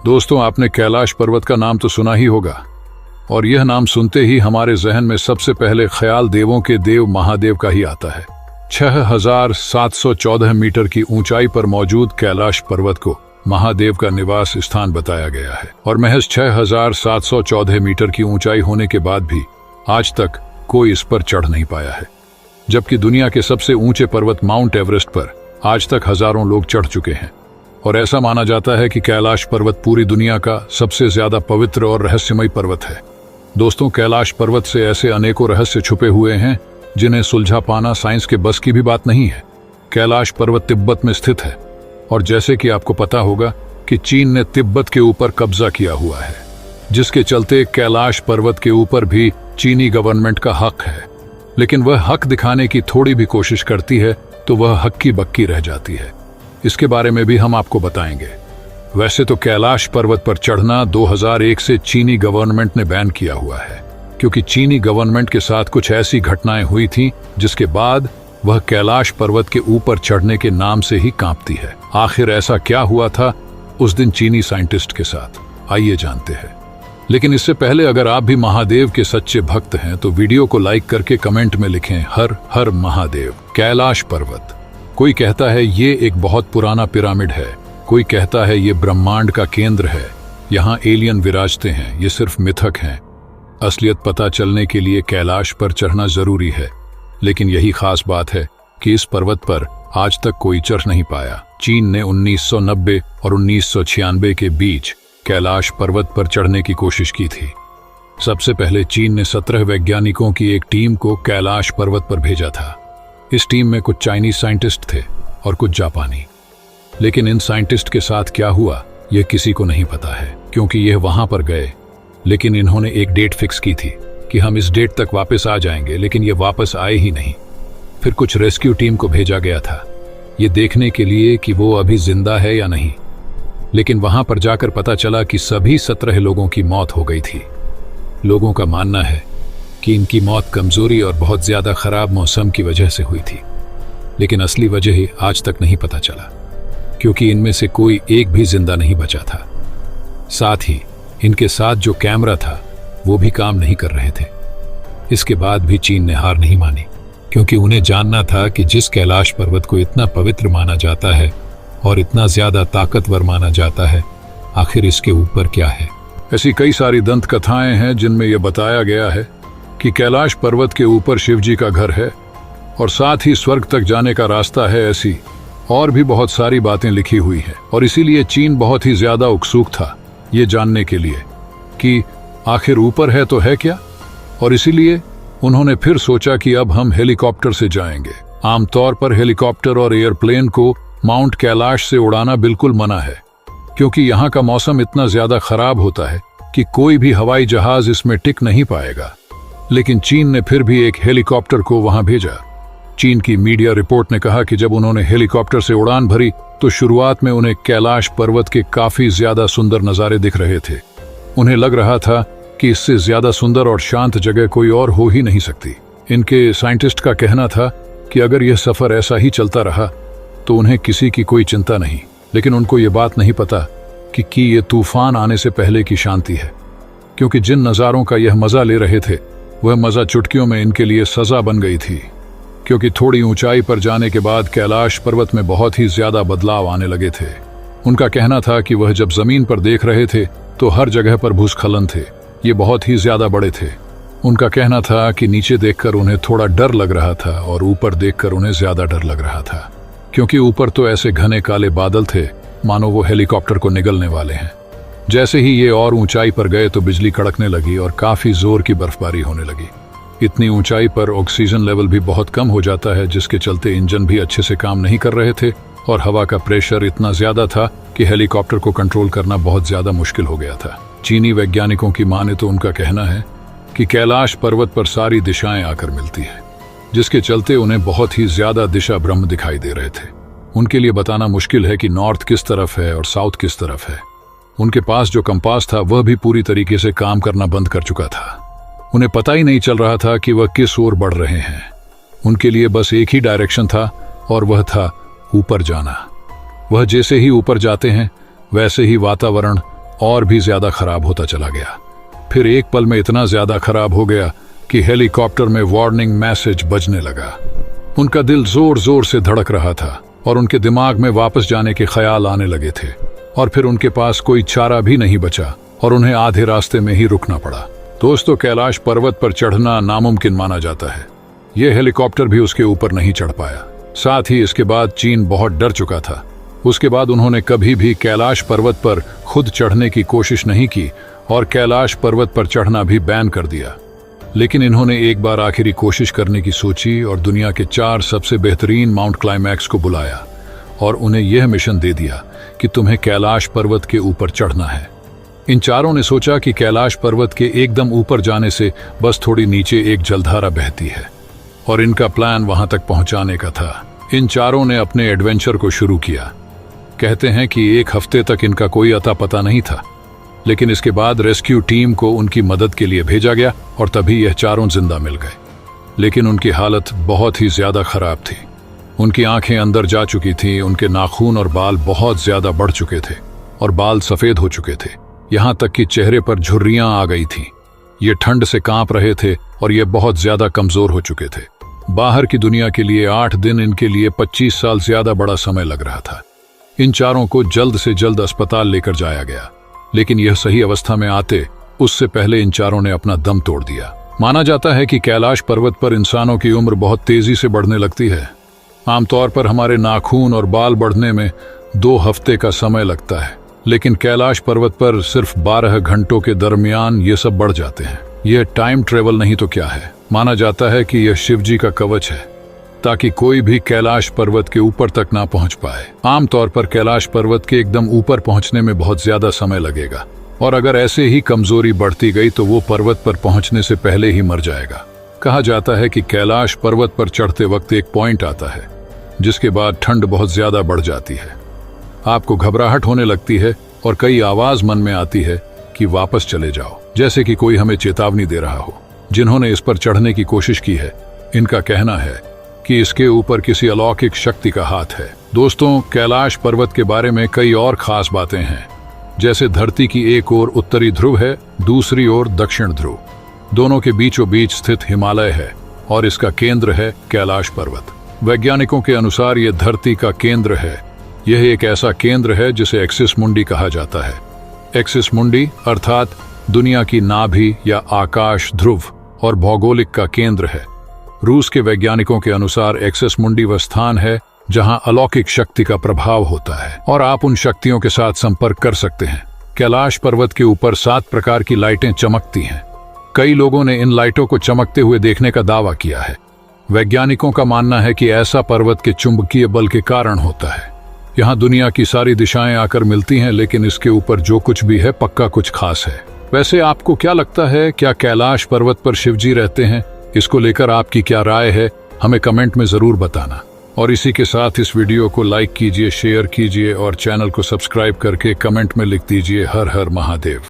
दोस्तों, आपने कैलाश पर्वत का नाम तो सुना ही होगा और यह नाम सुनते ही हमारे जहन में सबसे पहले ख्याल देवों के देव महादेव का ही आता है। 6714 मीटर की ऊंचाई पर मौजूद कैलाश पर्वत को महादेव का निवास स्थान बताया गया है और महज 6714 मीटर की ऊंचाई होने के बाद भी आज तक कोई इस पर चढ़ नहीं पाया है, जबकि दुनिया के सबसे ऊंचे पर्वत माउंट एवरेस्ट पर आज तक हजारों लोग चढ़ चुके हैं। और ऐसा माना जाता है कि कैलाश पर्वत पूरी दुनिया का सबसे ज्यादा पवित्र और रहस्यमय पर्वत है। दोस्तों, कैलाश पर्वत से ऐसे अनेकों रहस्य छुपे हुए हैं जिन्हें सुलझा पाना साइंस के बस की भी बात नहीं है। कैलाश पर्वत तिब्बत में स्थित है और जैसे कि आपको पता होगा कि चीन ने तिब्बत के ऊपर कब्जा किया हुआ है, जिसके चलते कैलाश पर्वत के ऊपर भी चीनी गवर्नमेंट का हक है। लेकिन वह हक दिखाने की थोड़ी भी कोशिश करती है तो वह हक्की बक्की रह जाती है। इसके बारे में भी हम आपको बताएंगे। वैसे तो कैलाश पर्वत पर चढ़ना 2001 से चीनी गवर्नमेंट ने बैन किया हुआ है, क्योंकि चीनी गवर्नमेंट के साथ कुछ ऐसी घटनाएं हुई थीं जिसके बाद वह कैलाश पर्वत के ऊपर चढ़ने के नाम से ही कांपती है। आखिर ऐसा क्या हुआ था उस दिन चीनी साइंटिस्ट के साथ, आइए जानते हैं। लेकिन इससे पहले अगर आप भी महादेव के सच्चे भक्त हैं तो वीडियो को लाइक करके कमेंट में लिखें हर हर महादेव। कैलाश पर्वत, कोई कहता है ये एक बहुत पुराना पिरामिड है, कोई कहता है ये ब्रह्मांड का केंद्र है, यहाँ एलियन विराजते हैं, ये सिर्फ मिथक हैं। असलियत पता चलने के लिए कैलाश पर चढ़ना जरूरी है, लेकिन यही खास बात है कि इस पर्वत पर आज तक कोई चढ़ नहीं पाया। चीन ने 1990 और 1996 के बीच कैलाश पर्वत पर चढ़ने की कोशिश की थी। सबसे पहले चीन ने 17 वैज्ञानिकों की एक टीम को कैलाश पर्वत पर भेजा था। इस टीम में कुछ चाइनीज साइंटिस्ट थे और कुछ जापानी। लेकिन इन साइंटिस्ट के साथ क्या हुआ यह किसी को नहीं पता है, क्योंकि यह वहां पर गए लेकिन इन्होंने एक डेट फिक्स की थी कि हम इस डेट तक वापस आ जाएंगे, लेकिन ये वापस आए ही नहीं। फिर कुछ रेस्क्यू टीम को भेजा गया था ये देखने के लिए कि वो अभी जिंदा है या नहीं, लेकिन वहां पर जाकर पता चला कि सभी 17 लोगों की मौत हो गई थी। लोगों का मानना है कि इनकी मौत कमजोरी और बहुत ज्यादा खराब मौसम की वजह से हुई थी, लेकिन असली वजह आज तक नहीं पता चला, क्योंकि इनमें से कोई एक भी जिंदा नहीं बचा था। साथ ही इनके साथ जो कैमरा था वो भी काम नहीं कर रहे थे। इसके बाद भी चीन ने हार नहीं मानी, क्योंकि उन्हें जानना था कि जिस कैलाश पर्वत को इतना पवित्र माना जाता है और इतना ज्यादा ताकतवर माना जाता है, आखिर इसके ऊपर क्या है। ऐसी कई सारी दंत कथाएं हैं जिनमें यह बताया गया है कि कैलाश पर्वत के ऊपर शिव जी का घर है और साथ ही स्वर्ग तक जाने का रास्ता है। ऐसी और भी बहुत सारी बातें लिखी हुई हैं और इसीलिए चीन बहुत ही ज्यादा उत्सुक था ये जानने के लिए कि आखिर ऊपर है तो है क्या, और इसीलिए उन्होंने फिर सोचा कि अब हम हेलीकॉप्टर से जाएंगे। आमतौर पर हेलीकॉप्टर और एयरप्लेन को माउंट कैलाश से उड़ाना बिल्कुल मना है, क्योंकि यहाँ का मौसम इतना ज्यादा खराब होता है कि कोई भी हवाई जहाज इसमें टिक नहीं पाएगा। लेकिन चीन ने फिर भी एक हेलीकॉप्टर को वहां भेजा। चीन की मीडिया रिपोर्ट ने कहा कि जब उन्होंने हेलीकॉप्टर से उड़ान भरी तो शुरुआत में उन्हें कैलाश पर्वत के काफी ज्यादा सुंदर नजारे दिख रहे थे। उन्हें लग रहा था कि इससे ज्यादा सुंदर और शांत जगह कोई और हो ही नहीं सकती। इनके साइंटिस्ट का कहना था कि अगर यह सफर ऐसा ही चलता रहा तो उन्हें किसी की कोई चिंता नहीं, लेकिन उनको ये बात नहीं पता कि ये तूफान आने से पहले की शांति है, क्योंकि जिन नजारों का यह मजा ले रहे थे वह मजा चुटकियों में इनके लिए सजा बन गई थी। क्योंकि थोड़ी ऊंचाई पर जाने के बाद कैलाश पर्वत में बहुत ही ज्यादा बदलाव आने लगे थे। उनका कहना था कि वह जब जमीन पर देख रहे थे तो हर जगह पर भूस्खलन थे, ये बहुत ही ज्यादा बड़े थे। उनका कहना था कि नीचे देखकर उन्हें थोड़ा डर लग रहा था और ऊपर देखकर उन्हें ज्यादा डर लग रहा था, क्योंकि ऊपर तो ऐसे घने काले बादल थे मानो वो हेलीकॉप्टर को निगलने वाले हैं। जैसे ही ये और ऊंचाई पर गए तो बिजली कड़कने लगी और काफी जोर की बर्फबारी होने लगी। इतनी ऊंचाई पर ऑक्सीजन लेवल भी बहुत कम हो जाता है, जिसके चलते इंजन भी अच्छे से काम नहीं कर रहे थे और हवा का प्रेशर इतना ज्यादा था कि हेलीकॉप्टर को कंट्रोल करना बहुत ज्यादा मुश्किल हो गया था। चीनी वैज्ञानिकों की माने तो उनका कहना है कि कैलाश पर्वत पर सारी दिशाएं आकर मिलती है, जिसके चलते उन्हें बहुत ही ज्यादा दिशा भ्रम दिखाई दे रहे थे। उनके लिए बताना मुश्किल है कि नॉर्थ किस तरफ है और साउथ किस तरफ है। उनके पास जो कंपास था वह भी पूरी तरीके से काम करना बंद कर चुका था। उन्हें पता ही नहीं चल रहा था कि वह किस ओर बढ़ रहे हैं। उनके लिए बस एक ही डायरेक्शन था और वह था ऊपर जाना। वह जैसे ही ऊपर जाते हैं वैसे ही वातावरण और भी ज्यादा खराब होता चला गया। फिर एक पल में इतना ज्यादा खराब हो गया कि हेलीकॉप्टर में वार्निंग मैसेज बजने लगा। उनका दिल जोर जोर से धड़क रहा था और उनके दिमाग में वापस जाने के ख्याल आने लगे थे। और फिर उनके पास कोई चारा भी नहीं बचा और उन्हें आधे रास्ते में ही रुकना पड़ा। दोस्तों, कैलाश पर्वत पर चढ़ना नामुमकिन माना जाता है। यह हेलीकॉप्टर भी उसके ऊपर नहीं चढ़ पाया। साथ ही इसके बाद चीन बहुत डर चुका था। उसके बाद उन्होंने कभी भी कैलाश पर्वत पर खुद चढ़ने की कोशिश नहीं की और कैलाश पर्वत पर चढ़ना भी बैन कर दिया। लेकिन इन्होंने एक बार आखिरी कोशिश करने की सोची और दुनिया के 4 सबसे बेहतरीन माउंट क्लाइमैक्स को बुलाया और उन्हें यह मिशन दे दिया कि तुम्हें कैलाश पर्वत के ऊपर चढ़ना है। इन चारों ने सोचा कि कैलाश पर्वत के एकदम ऊपर जाने से बस थोड़ी नीचे एक जलधारा बहती है और इनका प्लान वहां तक पहुंचाने का था। इन चारों ने अपने एडवेंचर को शुरू किया। कहते हैं कि 1 हफ्ते तक इनका कोई अता पता नहीं था, लेकिन इसके बाद रेस्क्यू टीम को उनकी मदद के लिए भेजा गया और तभी यह चारों जिंदा मिल गए। लेकिन उनकी हालत बहुत ही ज्यादा खराब थी। उनकी आंखें अंदर जा चुकी थीं, उनके नाखून और बाल बहुत ज्यादा बढ़ चुके थे और बाल सफेद हो चुके थे, यहाँ तक कि चेहरे पर झुर्रियां आ गई थीं। ये ठंड से कांप रहे थे और ये बहुत ज्यादा कमजोर हो चुके थे। बाहर की दुनिया के लिए 8 दिन इनके लिए 25 साल ज्यादा बड़ा समय लग रहा था। इन चारों को जल्द से जल्द अस्पताल लेकर जाया गया, लेकिन यह सही अवस्था में आते उससे पहले इन चारों ने अपना दम तोड़ दिया। माना जाता है कि कैलाश पर्वत पर इंसानों की उम्र बहुत तेजी से बढ़ने लगती है। आमतौर पर हमारे नाखून और बाल बढ़ने में 2 हफ्ते का समय लगता है, लेकिन कैलाश पर्वत पर सिर्फ 12 घंटों के दरमियान ये सब बढ़ जाते हैं। यह टाइम ट्रेवल नहीं तो क्या है। माना जाता है कि यह शिव जी का कवच है ताकि कोई भी कैलाश पर्वत के ऊपर तक ना पहुंच पाए। आमतौर पर कैलाश पर्वत के एकदम ऊपर पहुंचने में बहुत ज्यादा समय लगेगा और अगर ऐसे ही कमजोरी बढ़ती गई तो वो पर्वत पर पहुंचने से पहले ही मर जाएगा। कहा जाता है कि कैलाश पर्वत पर चढ़ते वक्त एक पॉइंट आता है जिसके बाद ठंड बहुत ज्यादा बढ़ जाती है। आपको घबराहट होने लगती है और कई आवाज मन में आती है कि वापस चले जाओ, जैसे कि कोई हमें चेतावनी दे रहा हो। जिन्होंने इस पर चढ़ने की कोशिश की है, इनका कहना है कि इसके ऊपर किसी अलौकिक शक्ति का हाथ है। दोस्तों, कैलाश पर्वत के बारे में कई और खास बातें हैं, जैसे धरती की एक ओर उत्तरी ध्रुव है, दूसरी ओर दक्षिण ध्रुव। दोनों के बीचों बीच स्थित हिमालय है और इसका केंद्र है कैलाश पर्वत। वैज्ञानिकों के अनुसार यह धरती का केंद्र है। यह एक ऐसा केंद्र है जिसे एक्सिस मुंडी कहा जाता है। एक्सिस मुंडी अर्थात दुनिया की नाभि या आकाश ध्रुव और भौगोलिक का केंद्र है। रूस के वैज्ञानिकों के अनुसार एक्सिस मुंडी वह स्थान है जहां अलौकिक शक्ति का प्रभाव होता है और आप उन शक्तियों के साथ संपर्क कर सकते हैं। कैलाश पर्वत के ऊपर 7 प्रकार की लाइटें चमकती हैं। कई लोगों ने इन लाइटों को चमकते हुए देखने का दावा किया है। वैज्ञानिकों का मानना है कि ऐसा पर्वत के चुंबकीय बल के कारण होता है। यहाँ दुनिया की सारी दिशाएं आकर मिलती हैं, लेकिन इसके ऊपर जो कुछ भी है पक्का कुछ खास है। वैसे आपको क्या लगता है, क्या कैलाश पर्वत पर शिवजी रहते हैं? इसको लेकर आपकी क्या राय है, हमें कमेंट में जरूर बताना। और इसी के साथ इस वीडियो को लाइक कीजिए, शेयर कीजिए और चैनल को सब्सक्राइब करके कमेंट में लिख दीजिए हर हर महादेव।